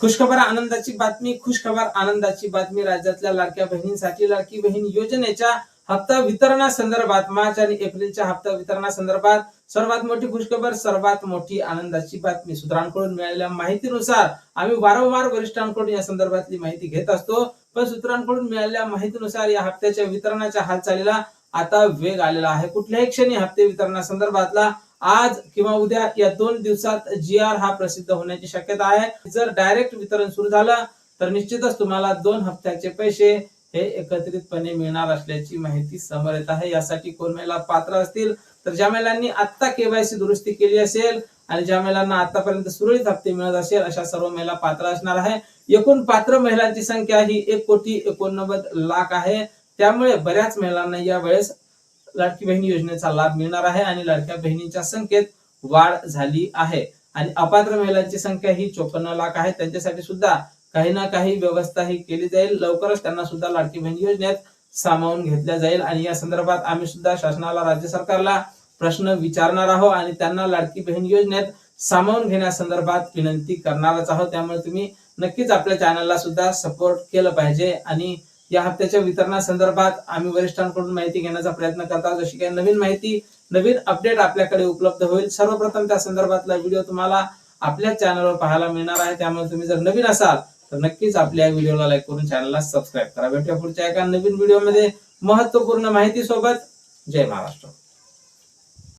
खुशखबर आनंदाची बातमी राज्यातल्या लाडक्या बहिणींसाठी लाडकी बहीण योजनेच्या हप्ता वितरणासंदर्भात मार्च आणि एप्रिलच्या हप्ता वितरणासंदर्भात सर्वात मोठी खुशखबर, सर्वात मोठी आनंदाची बातमी. सूत्रांकडून मिळालेल्या माहितीनुसार आम्ही वारंवार वरिष्ठांकडून या संदर्भातली माहिती घेत असतो, पण सूत्रांकडून मिळालेल्या माहितीनुसार या हप्त्याच्या वितरणाच्या हालचालीला आता वेग आलेला आहे. कुठल्याही क्षणी हप्ते वितरणासंदर्भातला आज किंवा उद्या या 2 दिवसात GR हा प्रसिद्ध होण्याची शक्यता आहे. जर डायरेक्ट वितरण सुरू झालं तर निश्चितच तुम्हाला 2 हप्त्याचे पैसे हे एकत्रितपणे मिळणार असल्याची माहिती समोर येत आहे. यासाठी कोण महिला पात्र असतील तर ज्या महिलांनी आता KYC दुरुस्ती केली असेल आणि ज्या महिलांना आतापर्यंत सुरळीत हप्ते मिळत असेल अशा सर्व महिला पात्र असणार आहे. एकूण पात्र महिलांची संख्या ही 1,89,00,000 आहे. त्यामुळे बऱ्याच महिलांना या वेळेस लाडकी बहीण योजनेचा लाभ मिळणार आहे आणि लाडक्या बहिणींच्या संख्येत वाढ झाली आहे. आणि अपात्र महिलांची संख्या ही 54 लाख आहे. त्यांच्यासाठी सुद्धा काही ना काही व्यवस्था ही केली जाईल. लवकरच त्यांना सुद्धा लाडकी बहीण योजनेत सामावून घेतल्या जाईल आणि या संदर्भात आम्ही सुद्धा शासनाला, राज्य सरकारला प्रश्न विचारणार आहोत आणि त्यांना लाडकी बहीण योजनेत सामावून घेण्यासंदर्भात विनंती करणारच आहोत. त्यामुळे तुम्ही नक्कीच आपल्या चॅनलला सुद्धा सपोर्ट केलं पाहिजे आणि या हप्त्याच्या वितरणासंदर्भात आम्ही वरिष्ठांकडून माहिती घेण्याचा प्रयत्न करत आहोत. जशी काही नवीन माहिती, नवीन अपडेट आपल्याकडे उपलब्ध होईल, सर्वप्रथम त्या संदर्भातला व्हिडिओ तुम्हाला आपल्या चॅनलवर पाहायला मिळणार आहे. त्यामुळे तुम्ही जर नवीन असाल तर नक्कीच आपल्या व्हिडिओला लाईक करून चॅनलला सबस्क्राईब करा. भेटूया पुढच्या एका नवीन व्हिडिओमध्ये महत्त्वपूर्ण माहिती सोबत. जय महाराष्ट्र.